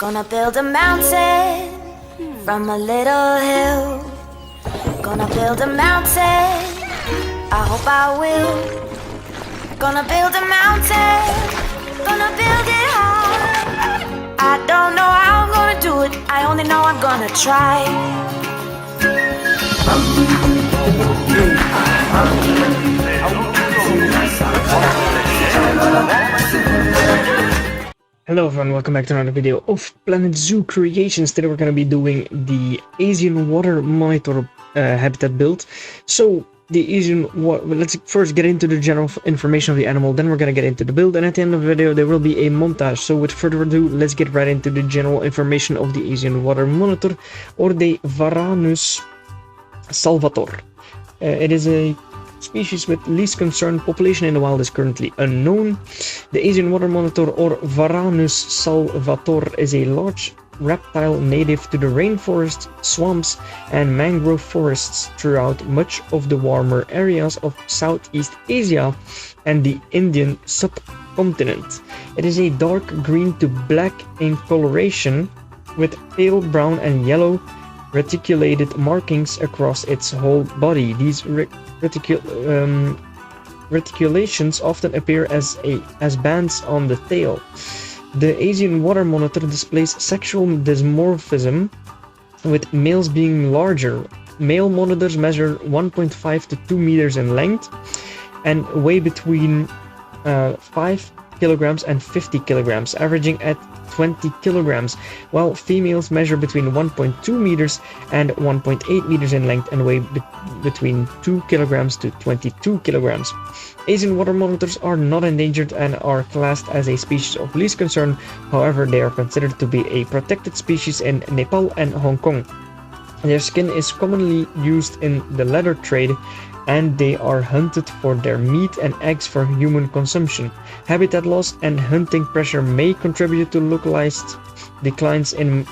Gonna build a mountain from a little hill. Gonna build a mountain, I hope I will. Gonna build a mountain, gonna build it high. I don't know how I'm gonna do it, I only know I'm gonna try. Hello everyone, welcome back to another video of Planet Zoo Creations. Today we're going to be doing the Asian water monitor habitat build. So the Asian water, let's first get into the general information of the animal, then we're going to get into the build, and at the end of the video there will be a montage. So with further ado, let's get right into the general information of the Asian water monitor, or the Varanus salvator. It is a species with least concern. Population in the wild is currently unknown. The Asian water monitor, or Varanus salvator, is a large reptile native to the rainforest, swamps and mangrove forests throughout much of the warmer areas of Southeast Asia and the Indian subcontinent. It is a dark green to black in coloration, with pale brown and yellow reticulated markings across its whole body. These reticulations often appear as bands on the tail. The Asian water monitor displays sexual dimorphism, with males being larger. Male monitors measure 1.5 to 2 meters in length and weigh between 5 kilograms and 50 kilograms, averaging at 20 kilograms, while females measure between 1.2 meters and 1.8 meters in length and weigh between 2 kilograms to 22 kilograms. Asian water monitors are not endangered and are classed as a species of least concern. However, they are considered to be a protected species in Nepal and Hong Kong. Their skin is commonly used in the leather trade, and they are hunted for their meat and eggs for human consumption. Habitat loss and hunting pressure may contribute to localized declines in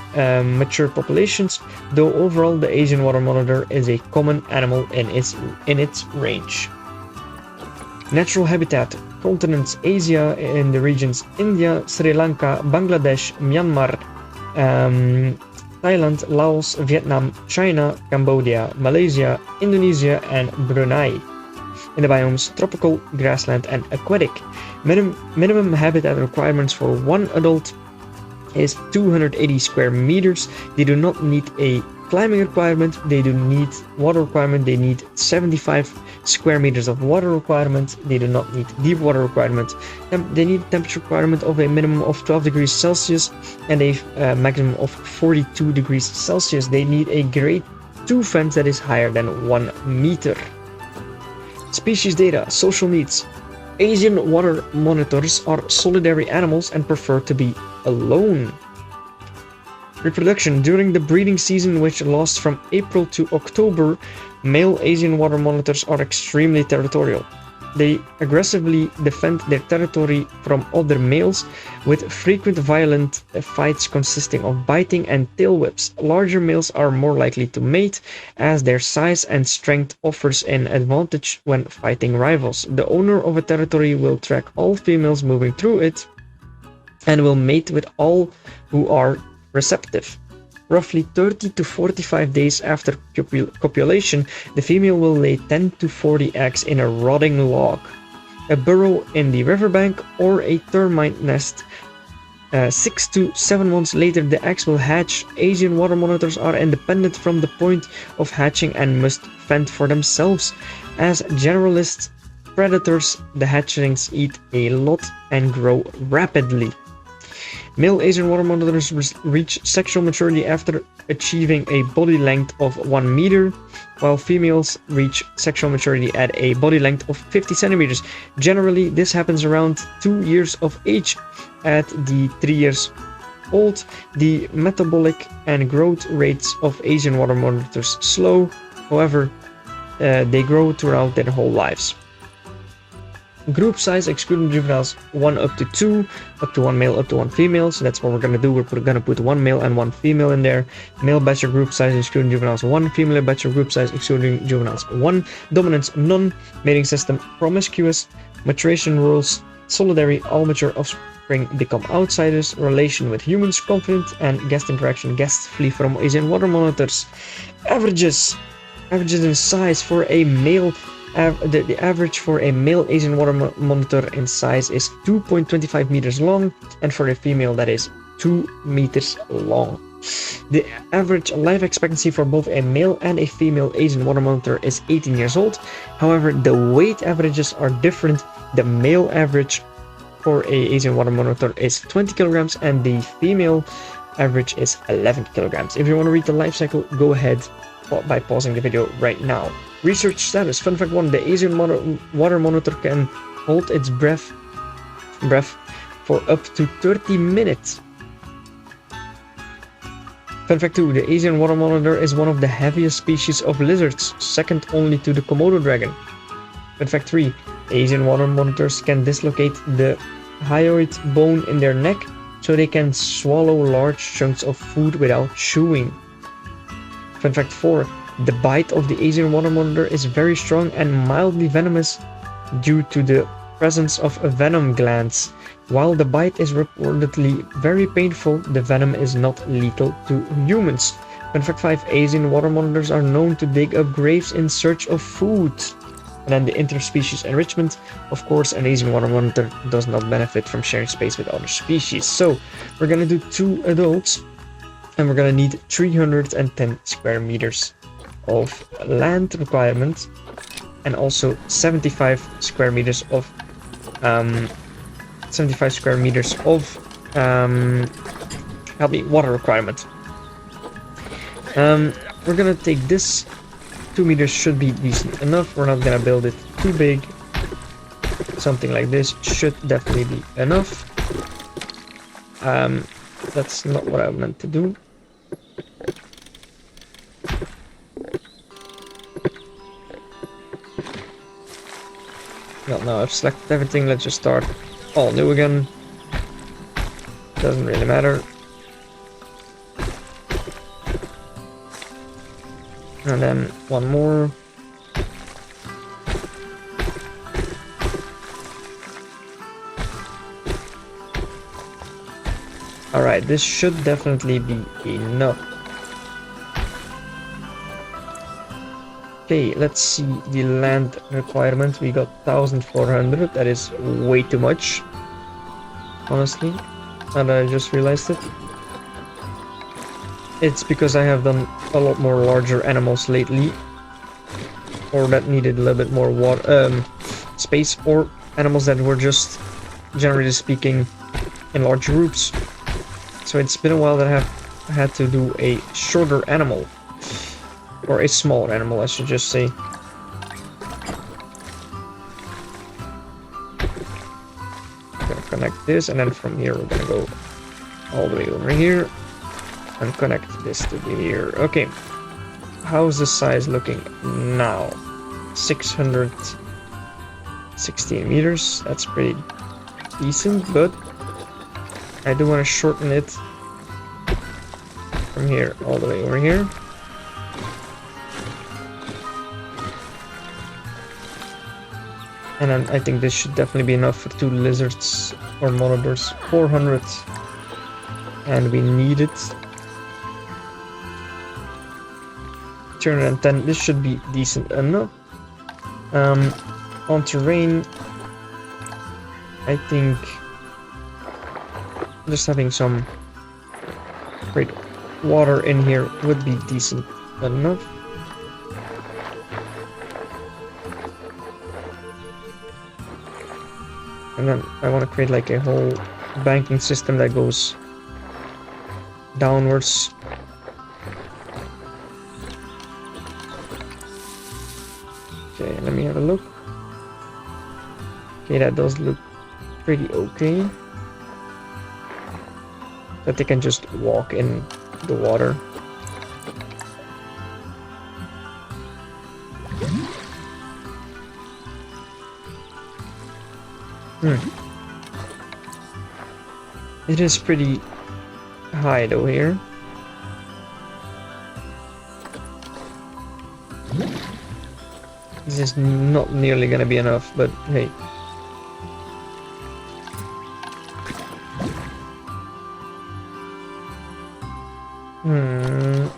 mature populations, though overall the Asian water monitor is a common animal in its range. Natural habitat: continents Asia in the regions India, Sri Lanka, Bangladesh, Myanmar, Thailand, Laos, Vietnam, China, Cambodia, Malaysia, Indonesia and Brunei. In the biomes tropical, grassland and aquatic. Minimum habitat requirements for one adult is 280 square meters. They do not need a climbing requirement, they do need water requirement, they need 75 square meters of water requirement, they do not need deep water requirement, they need temperature requirement of a minimum of 12 degrees Celsius and a maximum of 42 degrees Celsius. They need a grade 2 fence that is higher than 1 meter. Species data: social needs. Asian water monitors are solitary animals and prefer to be alone. Reproduction: during the breeding season, which lasts from April to October, male Asian water monitors are extremely territorial. They aggressively defend their territory from other males, with frequent violent fights consisting of biting and tail whips. Larger males are more likely to mate, as their size and strength offers an advantage when fighting rivals. The owner of a territory will track all females moving through it and will mate with all who are receptive. Roughly 30 to 45 days after copulation, the female will lay 10 to 40 eggs in a rotting log, a burrow in the riverbank, or a termite nest. 6 to 7 months later, the eggs will hatch. Asian water monitors are independent from the point of hatching and must fend for themselves. As generalist predators, the hatchlings eat a lot and grow rapidly. Male Asian water monitors reach sexual maturity after achieving a body length of 1 meter, while females reach sexual maturity at a body length of 50 centimeters. Generally, this happens around 2 years of age. At the 3 years old, the metabolic and growth rates of Asian water monitors slow. However, they grow throughout their whole lives. Group size, excluding juveniles, 1 up to 2, up to 1 male, up to 1 female. So that's what we're going to do. We're going to put 1 male and 1 female in there. Male batcher group size, excluding juveniles, 1. Female batcher group size, excluding juveniles, 1. Dominance, none. Mating system, promiscuous. Maturation rules, Solitary, all mature offspring become outsiders. Relation with humans confident, and guest interaction. Guests flee from Asian water monitors. Averages in size for a male. The average for a male Asian water monitor in size is 2.25 meters long, and for a female that is 2 meters long. The average life expectancy for both a male and a female Asian water monitor is 18 years old. However, the weight averages are different. The male average for a Asian water monitor is 20 kilograms and the female average is 11 kilograms. If you want to read the life cycle, go ahead by pausing the video right now. Research status. Fun fact 1. The Asian water monitor can hold its breath for up to 30 minutes. Fun fact 2. The Asian water monitor is one of the heaviest species of lizards, second only to the Komodo dragon. Fun fact 3. Asian water monitors can dislocate the hyoid bone in their neck so they can swallow large chunks of food without chewing. Fun fact 4. The bite of the Asian water monitor is very strong and mildly venomous due to the presence of venom glands. While the bite is reportedly very painful, the venom is not lethal to humans. Fun fact 5. Asian water monitors are known to dig up graves in search of food. And then the interspecies enrichment. Of course, an Asian water monitor does not benefit from sharing space with other species. So we're gonna do 2 adults, and we're gonna need 310 square meters of land requirement, and also 75 square meters of help me, water requirement. We're gonna take this. 2 meters should be decent enough. We're not gonna build it too big. Something like this should definitely be enough. That's not what I meant to do. Well, now I've selected everything. Let's just start all new again. Doesn't really matter. And then one more. Alright, this should definitely be enough. Okay, let's see the land requirement. We got 1,400. That is way too much, honestly. And I just realized it. It's because I have done a lot more larger animals lately, or that needed a little bit more water, space, or animals that were just, generally speaking, in large groups. So it's been a while that I have had to do a shorter animal, or a smaller animal, I should just say. I'm gonna connect this, and then from here we're gonna go all the way over here. And connect this to here. Okay, how's the size looking now? 616 meters. That's pretty decent, but I do want to shorten it from here all the way over here. And then I think this should definitely be enough for 2 lizards or monitors. 400, and we need it. 210. This should be decent enough. On terrain, I think just having some great water in here would be decent enough. And then I want to create like a whole banking system that goes downwards. Okay, let me have a look. Okay, that does look pretty okay. That they can just walk in the water. It is pretty high though here. This is not nearly gonna be enough, but hey. And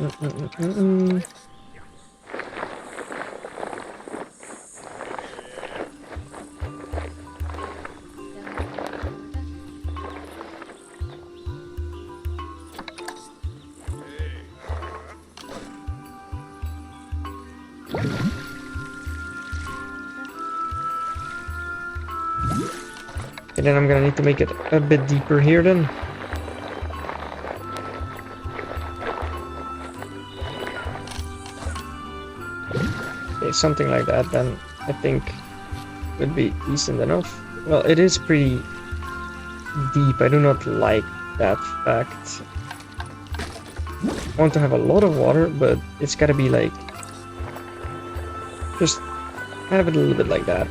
then I'm gonna need to make it a bit deeper here then. Okay, something like that then I think would be decent enough. Well, it is pretty deep. I do not like that fact. I want to have a lot of water, but it's gotta be like, just have it a little bit like that.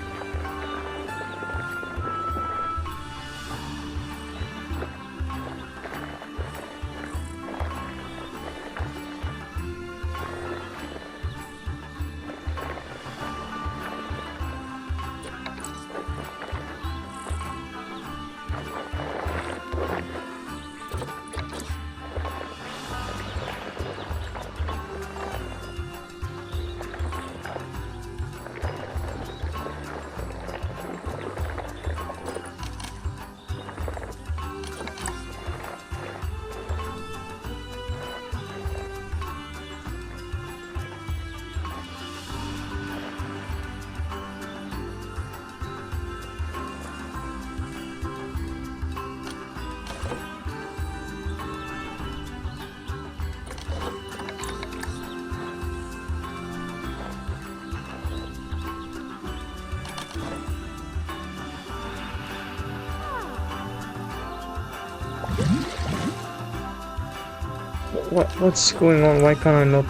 What's going on? Why can't I not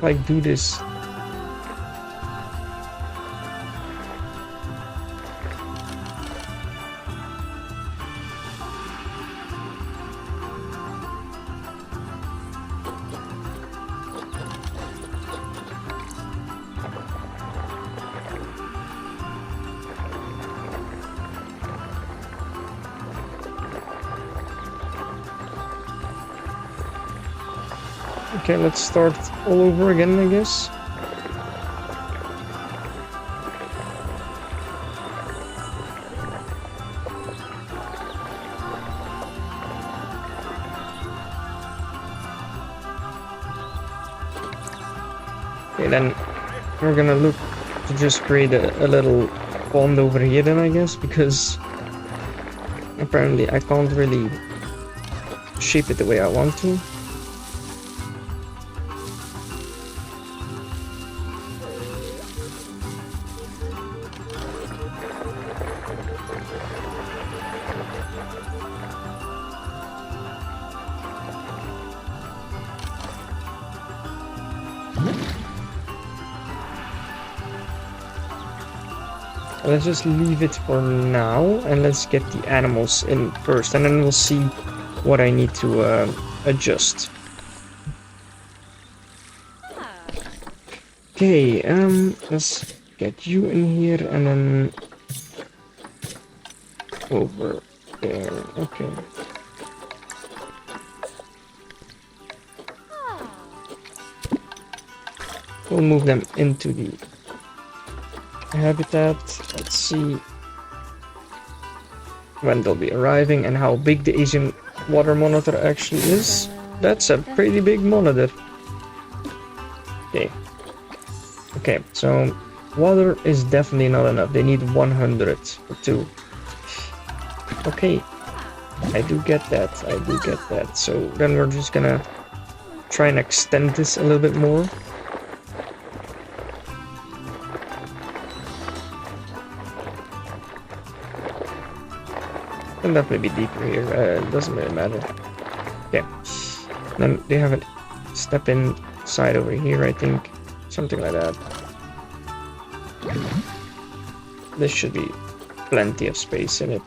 like do this? Okay, let's start all over again, I guess. Okay, then we're gonna look to just create a little pond over here then, I guess, because apparently I can't really shape it the way I want to. Let's just leave it for now, and let's get the animals in first, and then we'll see what I need to adjust. Okay, let's get you in here, and then over there. Okay. We'll move them into the habitat. Let's see when they'll be arriving and how big the Asian water monitor actually is. That's a pretty big monitor. Okay, so water is definitely not enough. They need 100 for 2. Okay, I do get that. So then we're just gonna try and extend this a little bit more. Can definitely be deeper here, it doesn't really matter. Okay, then they have a step inside over here, I think, something like that. This should be plenty of space in it.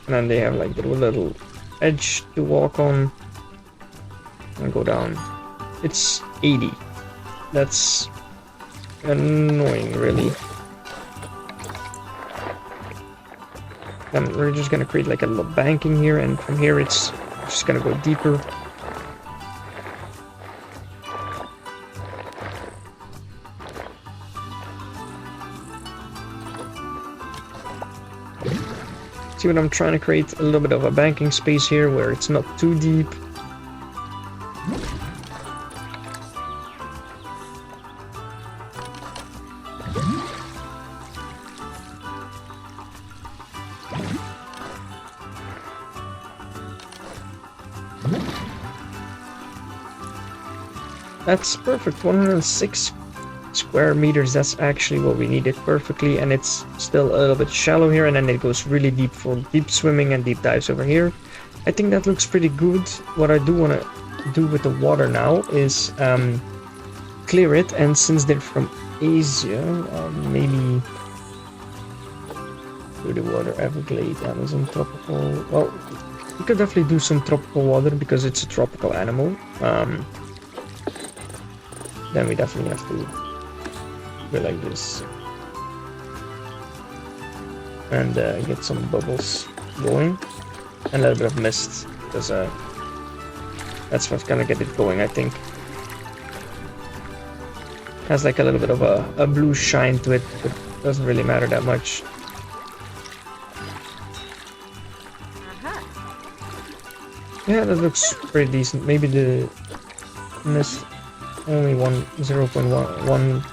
And then they have like the little edge to walk on and go down. It's 80. That's annoying, really. Then we're just gonna create like a little banking here, and from here it's Just gonna go deeper. See what I'm trying to create? A little bit of a banking space here where it's not too deep. That's perfect, 106 square meters, that's actually what we needed perfectly, and it's still a little bit shallow here, and then it goes really deep for deep swimming and deep dives over here. I think that looks pretty good. What I do want to do with the water now is clear it, and since they're from Asia, maybe do the water Everglade, Amazon, tropical. Well, we could definitely do some tropical water because it's a tropical animal. Then we definitely have to go like this and get some bubbles going and a little bit of mist, because that's what's gonna get it going, I think. Has like a little bit of a blue shine to it, but doesn't really matter that much. Yeah, that looks pretty decent. Maybe the mist only 0.1.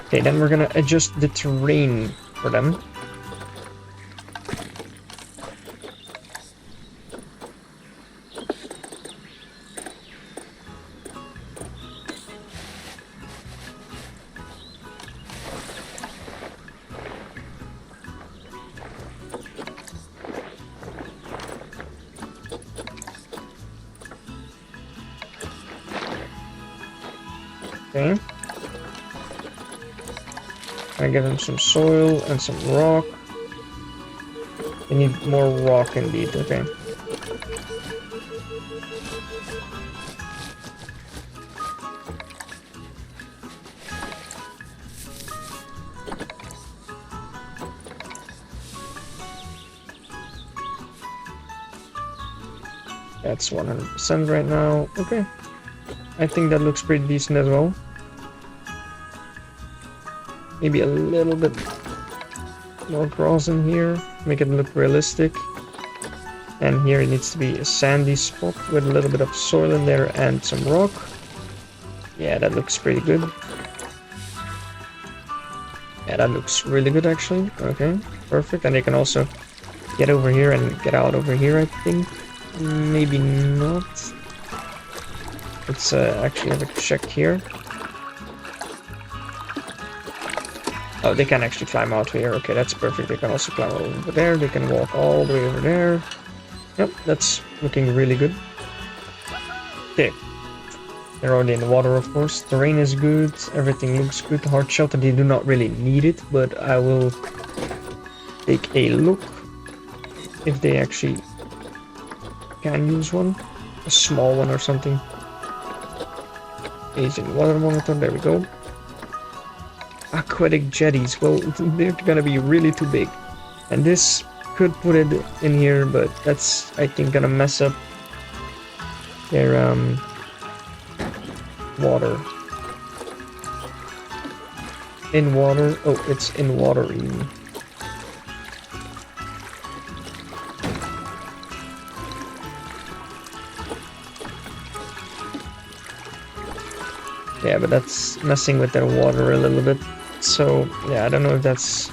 Okay, then we're gonna adjust the terrain for them. Okay. I give them some soil and some rock. They need more rock indeed, okay. That's 100% right now, okay. I think that looks pretty decent as well. Maybe a little bit more grass in here, make it look realistic. And here it needs to be a sandy spot with a little bit of soil in there and some rock. Yeah, that looks pretty good. Yeah, that looks really good actually. Okay, perfect. And they can also get over here and get out over here, I think. Maybe not. Let's actually have a check here. Oh, they can actually climb out here. Okay, that's perfect. They can also climb over there. They can walk all the way over there. Yep, that's looking really good. Okay. They're already in the water, of course. Terrain is good. Everything looks good. Hard shelter, they do not really need it, but I will take a look if they actually can use one. A small one or something. Asian water monitor, there we go. Aquatic jetties, well, they're gonna be really too big. And this could put it in here, but that's, I think, gonna mess up their water. In water, oh, it's in watery. Yeah, but that's messing with their water a little bit. So, yeah, I don't know if that's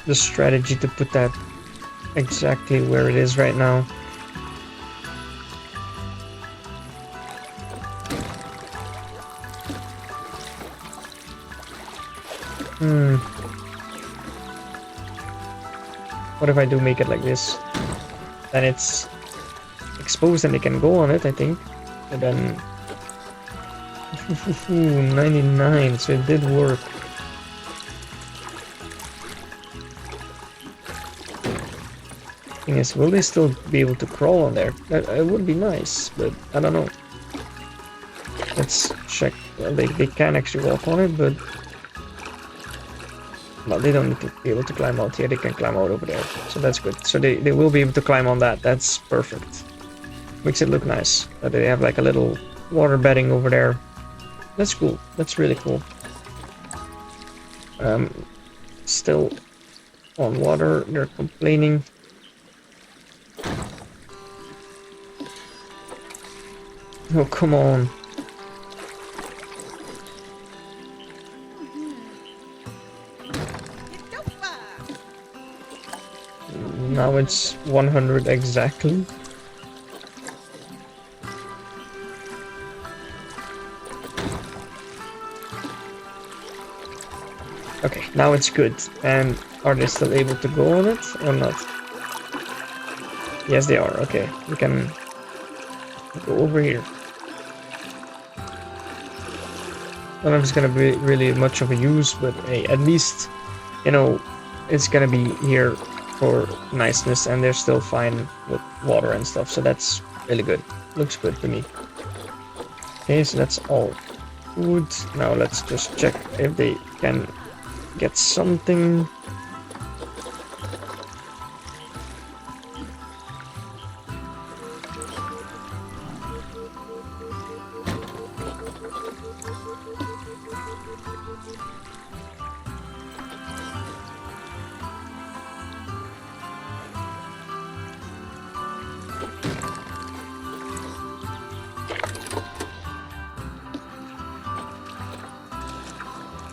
the strategy to put that exactly where it is right now. What if I do make it like this? Then it's exposed and they can go on it, I think. And then 99, so it did work. Thing is, will they still be able to crawl on there? It would be nice, but I don't know. Let's check. Well, they can actually walk on it, but Well, they don't need to be able to climb out here. They can climb out over there. So that's good. So they will be able to climb on that. That's perfect. Makes it look nice. They have like a little water bedding over there. That's cool. That's really cool. Still on water. They're complaining. Oh, come on. Now it's 100 exactly. Okay, now it's good. And are they still able to go on it or not? Yes, they are. Okay, we can go over here. I don't know if it's gonna be really much of a use, but hey, at least, you know, it's gonna be here for niceness, and they're still fine with water and stuff, so that's really good. Looks good to me. Okay, so that's all good. Now let's just check if they can get something.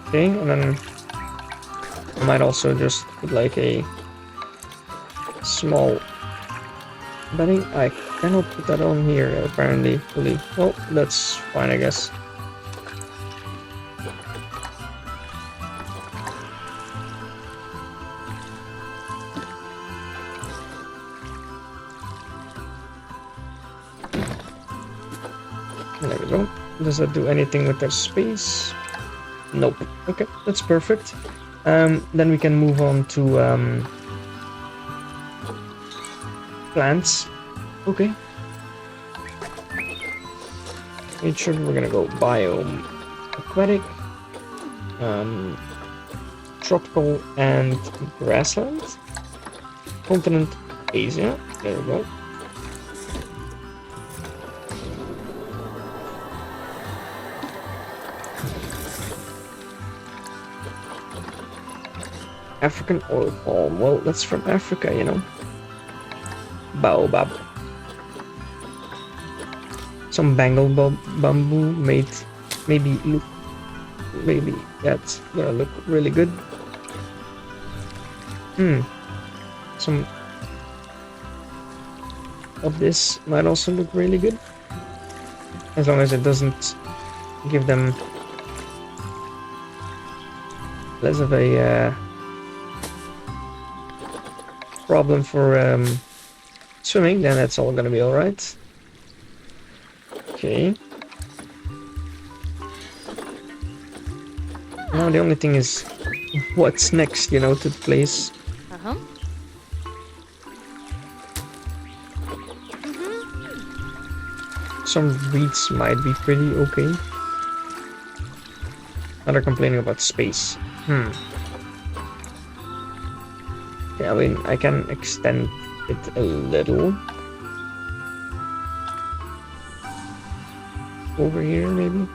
Okay, and then I might also just put like a small bedding. I cannot put that on here apparently fully. Well, that's fine, I guess. There we go. Does that do anything with their space? Nope. Okay, that's perfect. Then we can move on to plants. Okay. Nature, we're gonna go biome aquatic, tropical and grassland. Continent Asia. There we go. African oil palm. Well, that's from Africa, you know. Baobab. Some bangle bamboo made. Maybe that's gonna look really good. Some of this might also look really good, as long as it doesn't give them less of a problem for swimming. Then that's all gonna be all right. Okay. Now the only thing is, what's next, you know, to place. Some reeds might be pretty okay. Now they're complaining about space. Yeah, I mean, I can extend it a little. Over here, maybe?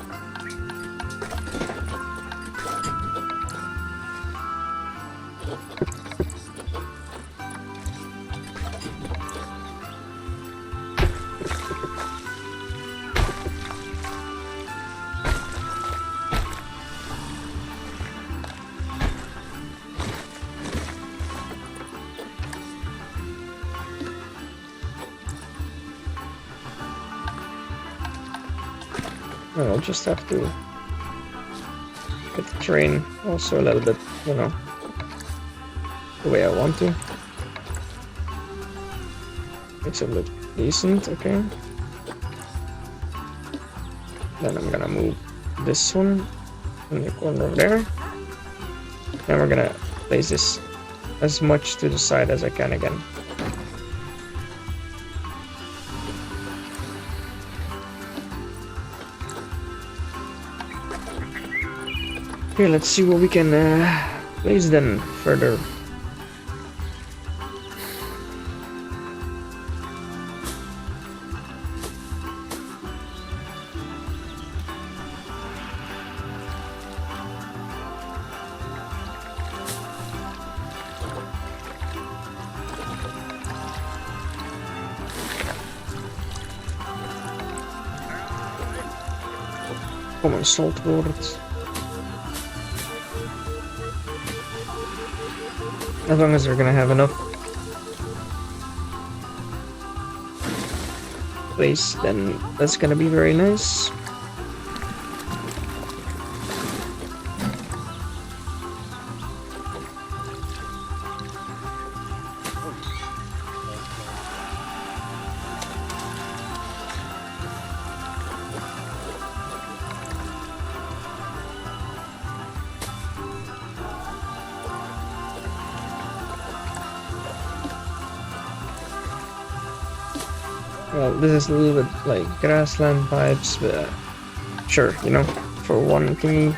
I'll just have to get the terrain also a little bit, you know, the way I want to. Makes it look decent, okay. Then I'm gonna move this one in the corner over there. Then we're gonna place this as much to the side as I can again. Okay, let's see what we can Place them further. Come on, saltwater. As long as they're gonna have enough place, then that's gonna be very nice. Well, this is a little bit like grassland vibes, but sure, you know, for one thingy.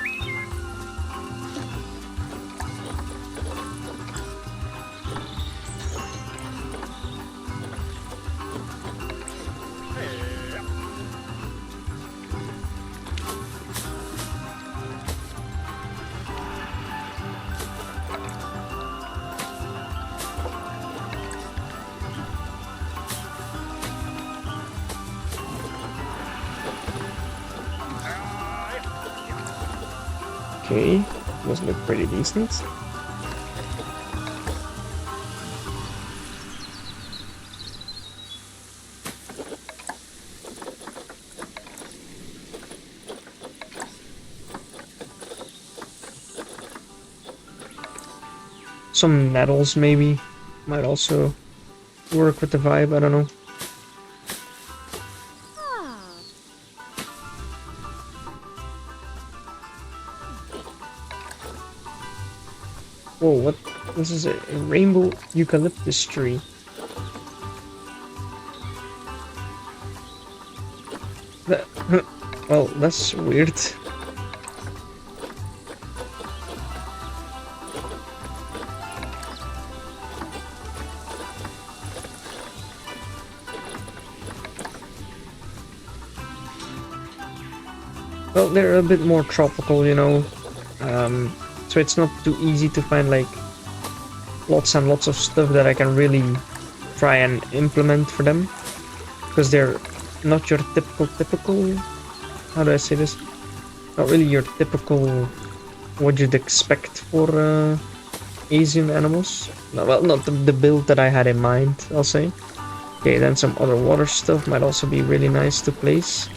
Okay, those look pretty decent. Some nettles maybe might also work with the vibe, I don't know. Whoa, what? This is a rainbow eucalyptus tree. That, well, that's weird. Well, they're a bit more tropical, you know. So it's not too easy to find like lots and lots of stuff that I can really try and implement for them, because they're not your typical, how do I say this? Not really your typical what you'd expect for Asian animals. No, well, not the build that I had in mind, I'll say. Okay, then some other water stuff might also be really nice to place.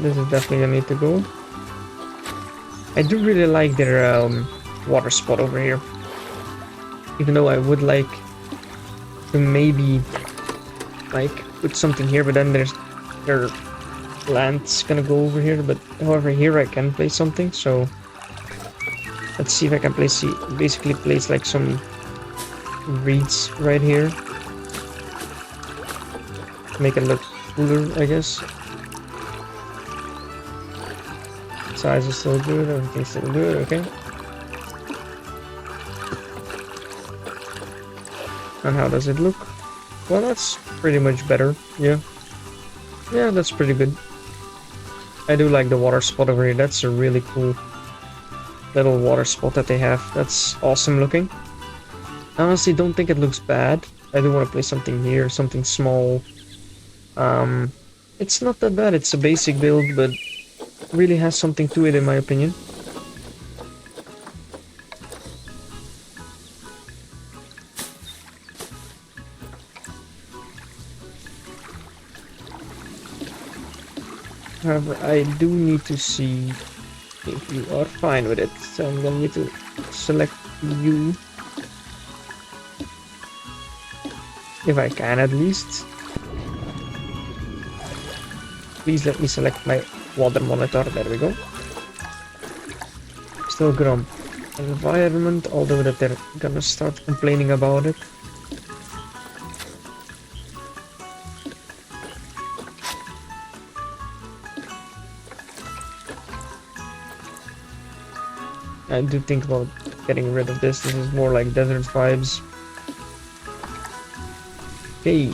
This is definitely gonna need to go. I do really like their water spot over here. Even though I would like to maybe like put something here, but then their land's gonna go over here. But however, here I can place something. So let's see if I can basically place like some reeds right here. Make it look cooler, I guess. Size is still good, everything's still good, okay. And how does it look? Well, that's pretty much better, yeah. Yeah, that's pretty good. I do like the water spot over here, that's a really cool little water spot that they have. That's awesome looking. I honestly don't think it looks bad. I do want to place something here, something small. It's not that bad. It's a basic build, but really has something to it in my opinion. However, I do need to see if you are fine with it, so I'm gonna need to select you. If I can, at least. Please let me select my water monitor. There we go. Still good on environment, although that they're gonna start complaining about it. I do think about getting rid of this. This is more like desert vibes. Okay.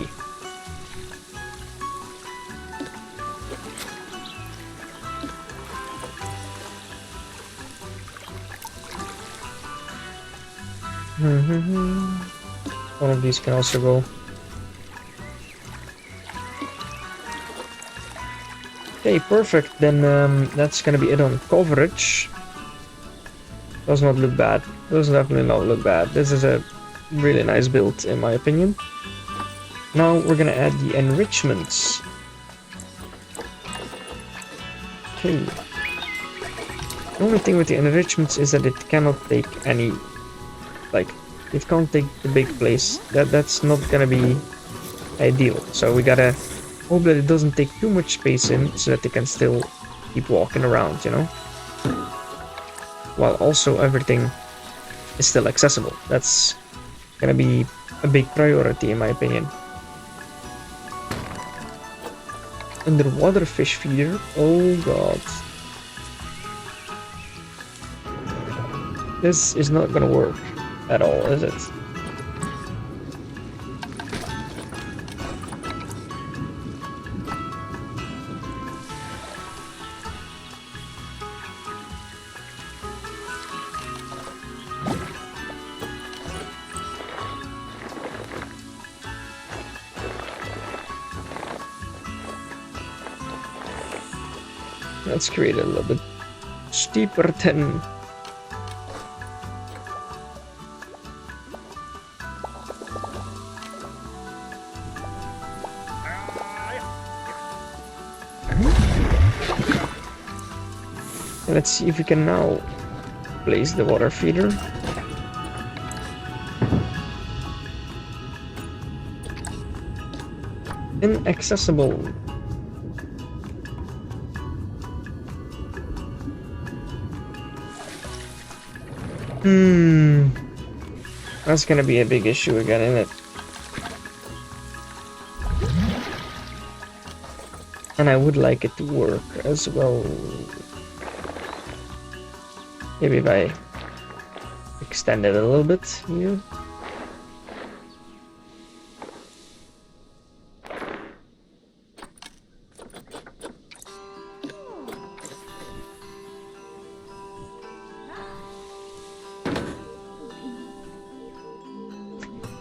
One of these can also go. Okay, perfect. Then that's gonna be it on coverage. Does not look bad. Does definitely not look bad. This is a really nice build in my opinion. Now we're gonna add the enrichments. Okay. The only thing with the enrichments is that it cannot take any, like, it can't take the big place. That's not gonna be ideal. So we gotta hope that it doesn't take too much space in, so that they can still keep walking around, you know? While also everything is still accessible. That's gonna be a big priority in my opinion. Underwater fish feeder. Oh god. This is not gonna work at all, is it? Let's create it a little bit steeper than let's see if we can now place the water feeder. Inaccessible. That's gonna be a big issue again, isn't it? And I would like it to work as well. Maybe if I extend it a little bit here.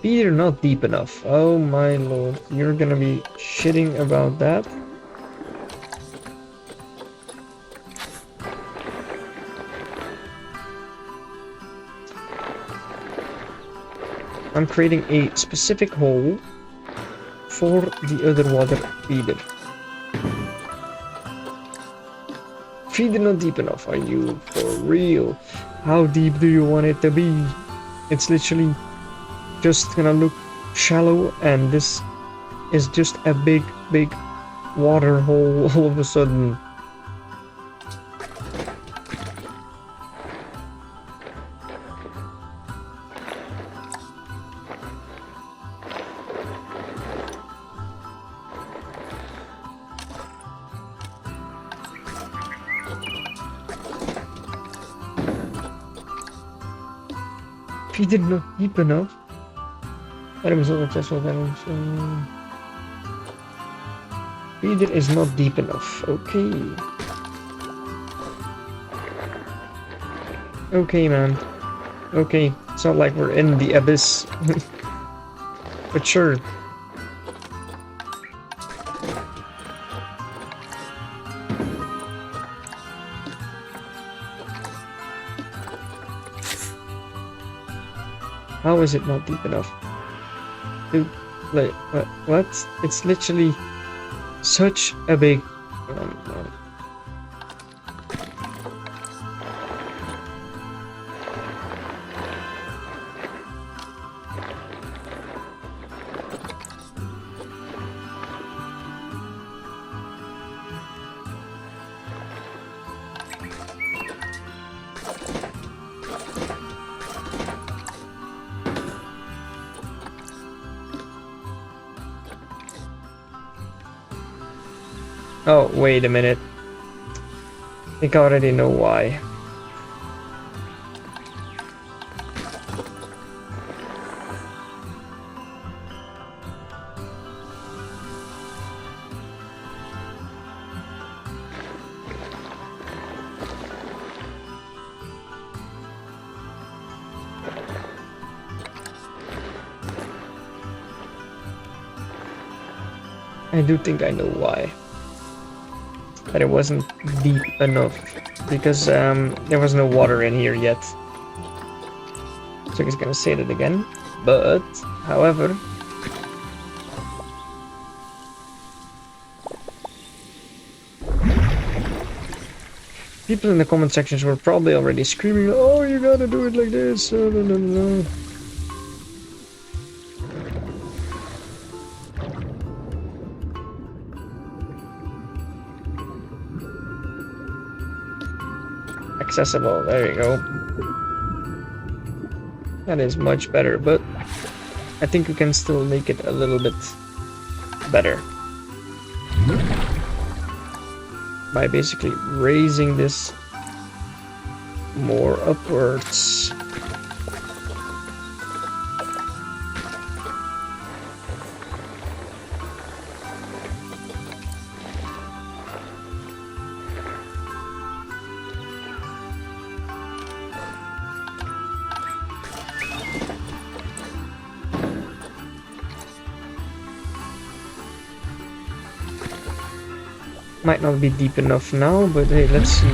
Feeder not deep enough. Oh my lord, you're gonna be shitting about that. I'm creating a specific hole for the other water feeder. Feeder not deep enough. Are you for real? How deep do you want it to be? It's literally just gonna look shallow, and this is just a big water hole all of a sudden. Feeder not deep enough. Feeder is not deep enough. Okay. Okay, man. Okay, it's not like we're in the abyss. But sure. How is it not deep enough? Dude, like, what? It's literally such a big... Oh, wait a minute. I think I already know why. I do think I know why. But it wasn't deep enough because there was no water in here yet. So he's gonna say that again. But, however, people in the comment sections were probably already screaming, "Oh, you gotta do it like this." No, no, no, no. Accessible, there you go. That is much better, but I think we can still make it a little bit better by basically raising this more upwards. Might not be deep enough now, but hey, let's see.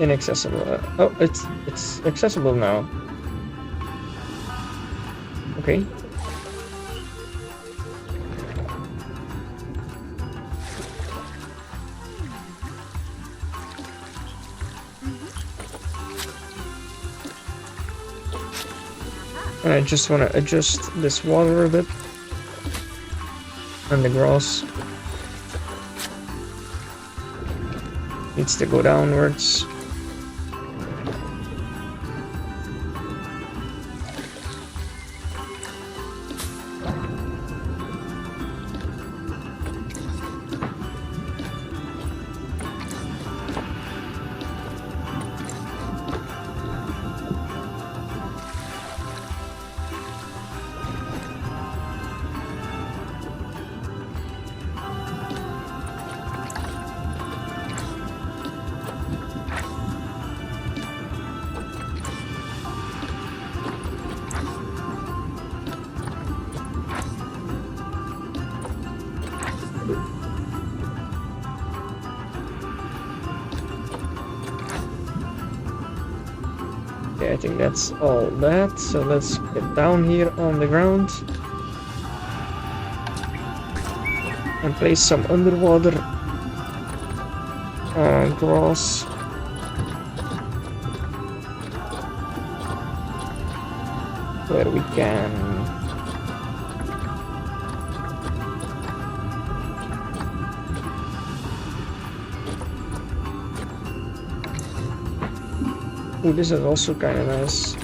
Inaccessible. Oh, it's accessible now. Okay. And I just want to adjust this water a bit. And the grass needs to go downwards. Okay, I think that's all that. So let's get down here on the ground and place some underwater grass. Where we can. Ooh, this is also kind of nice.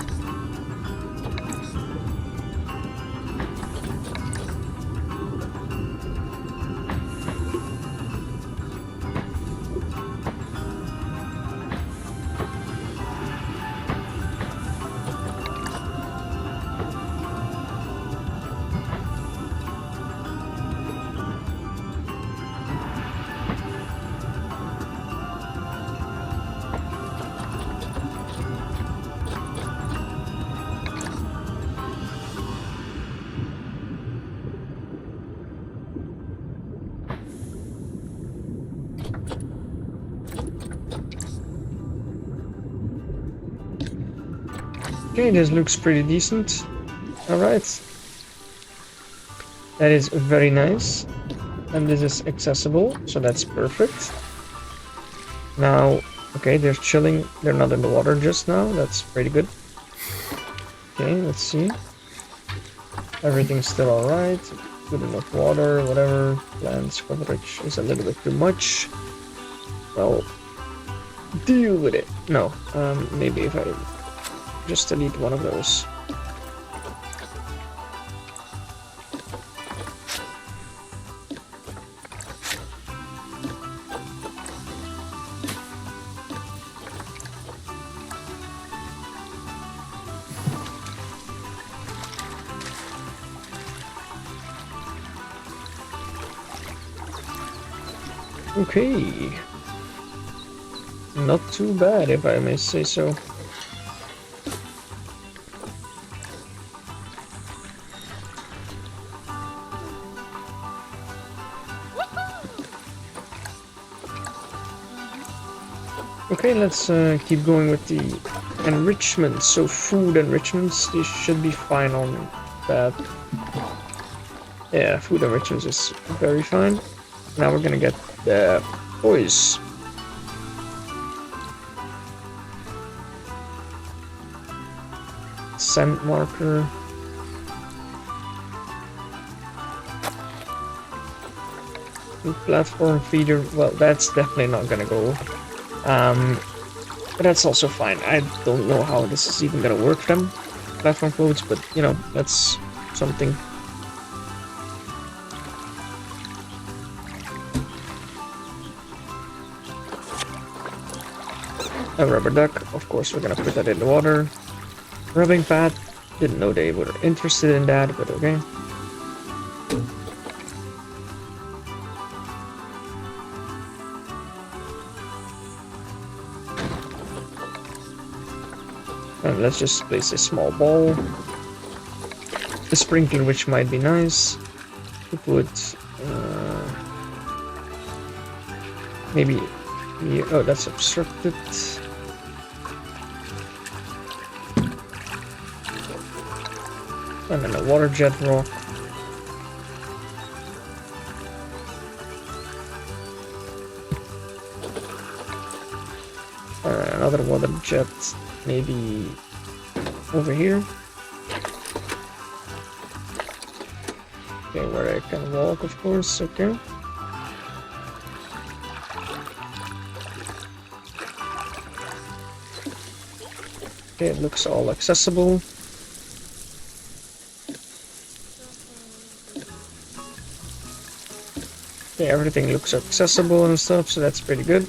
Okay, this looks pretty decent. Alright. That is very nice. And this is accessible, so that's perfect. Now, okay, they're chilling. They're not in the water just now. That's pretty good. Okay, let's see. Everything's still alright. Good enough water, whatever. Plants coverage is a little bit too much. Well, deal with it. No, maybe if I just delete one of those. Okay. Not too bad, if I may say so. Okay, let's keep going with the enrichment. So food enrichments, these should be fine on that. Yeah, food enrichments is very fine. Now we're gonna get the toys. Scent marker. Platform feeder. Well, that's definitely not gonna go. But that's also fine. I don't know how this is even gonna work for them. Platform clothes, but you know, that's something. A rubber duck, of course we're gonna put that in the water. Rubbing pad, didn't know they were interested in that, but okay. And let's just place a small ball. A sprinkler, which might be nice to put. Maybe. Yeah, oh, that's obstructed. And then a water jet rock. Another water jet, maybe over here. Okay, where I can walk, of course, okay. Okay, it looks all accessible. Okay, everything looks accessible and stuff, so that's pretty good.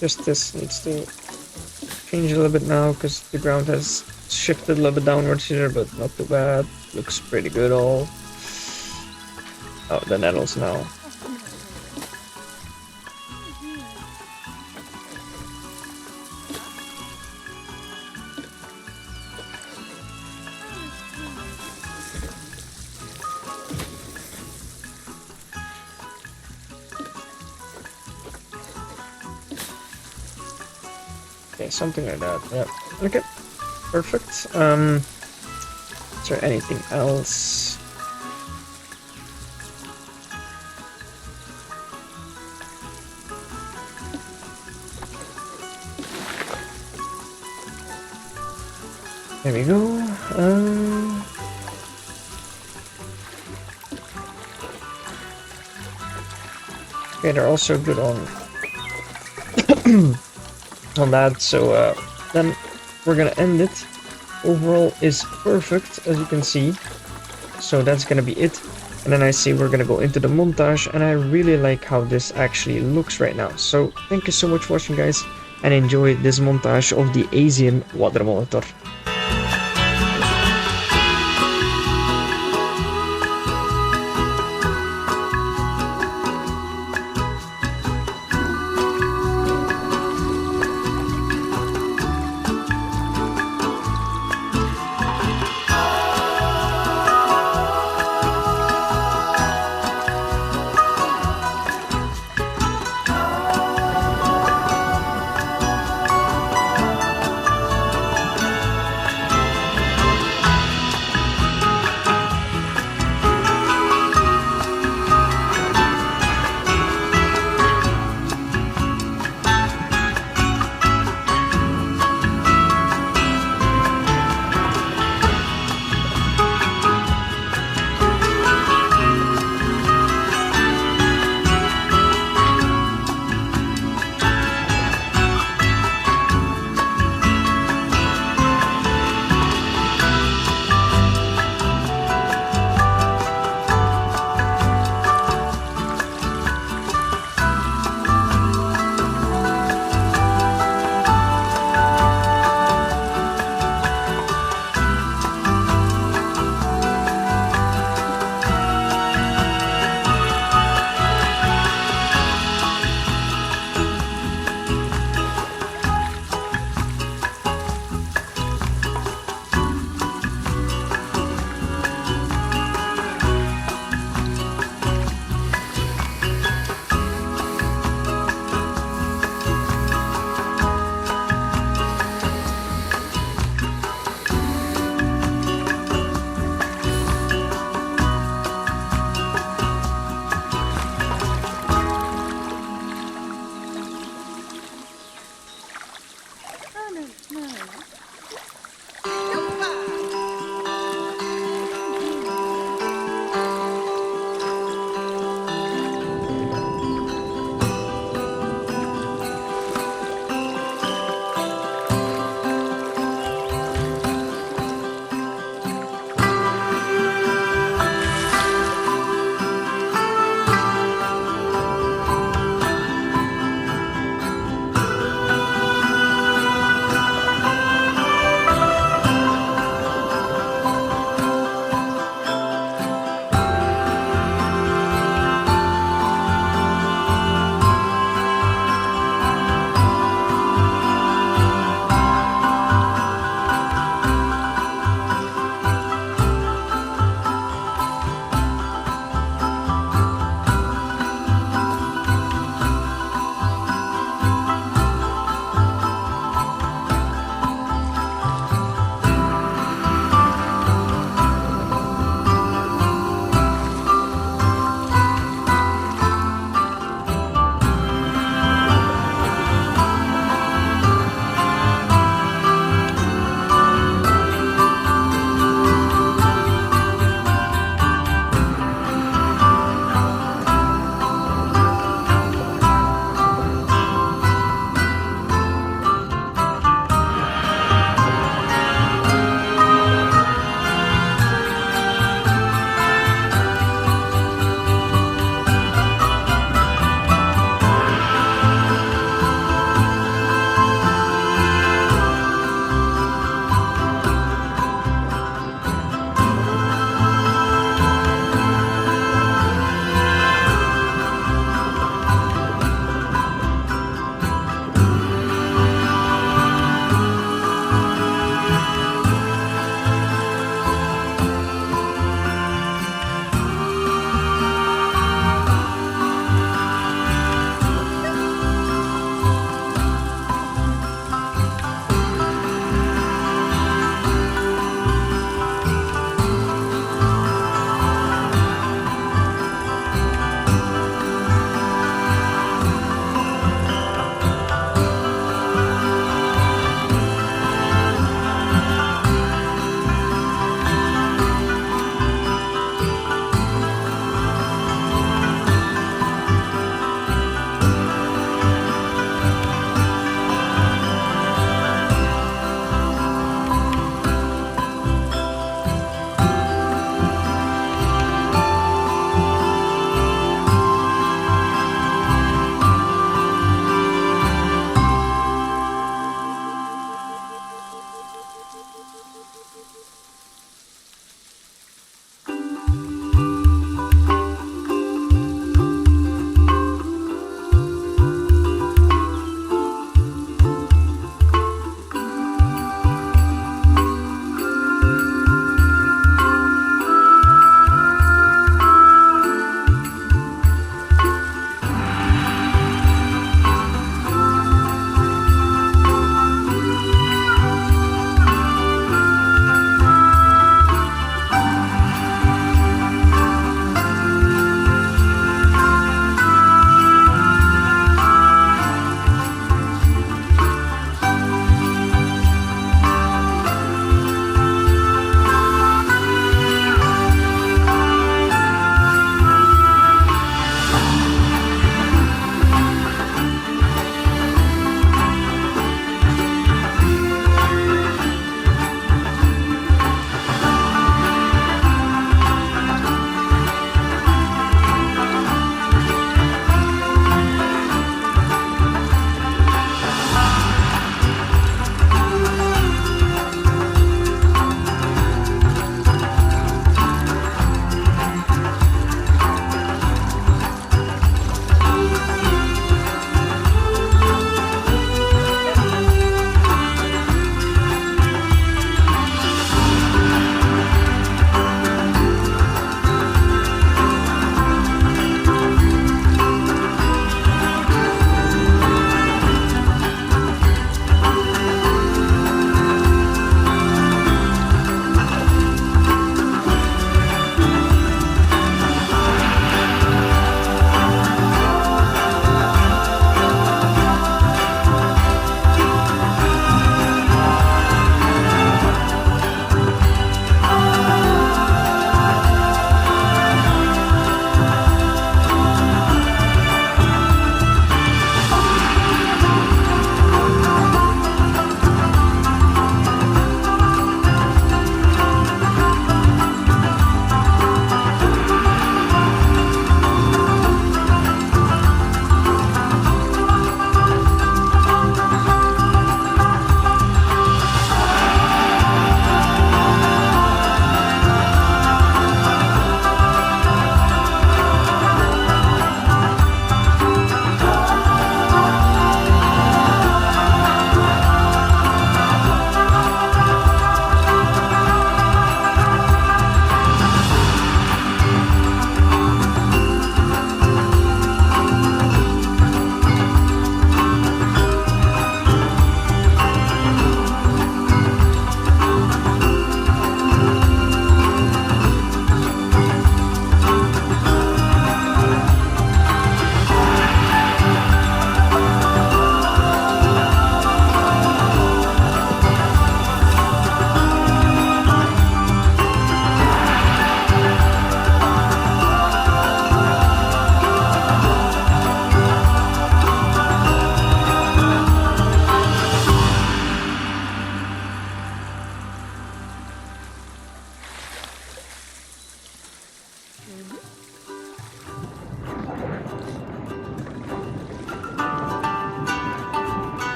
Just this needs to change a little bit now because the ground has shifted a little bit downwards here, but not too bad. Looks pretty good all. Oh, the nettles now. Okay, something like that, yeah. Okay, perfect. Is there anything else? There we go. Okay, they're also good on on that, so then we're gonna end it. Overall is perfect, as you can see, so that's gonna be it. And then I see we're gonna go into the montage, and I really like how this actually looks right now. So thank you so much for watching, guys, and enjoy this montage of the Asian water monitor.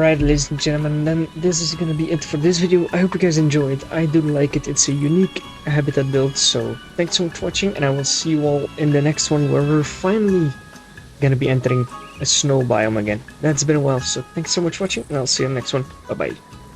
Alright, ladies and gentlemen, then this is gonna be it for this video. I hope you guys enjoyed. I do like it. It's a unique habitat build, so thanks so much for watching, and I will see you all in the next one where we're finally gonna be entering a snow biome again. That's been a while, so thanks so much for watching, and I'll see you in the next one. Bye bye.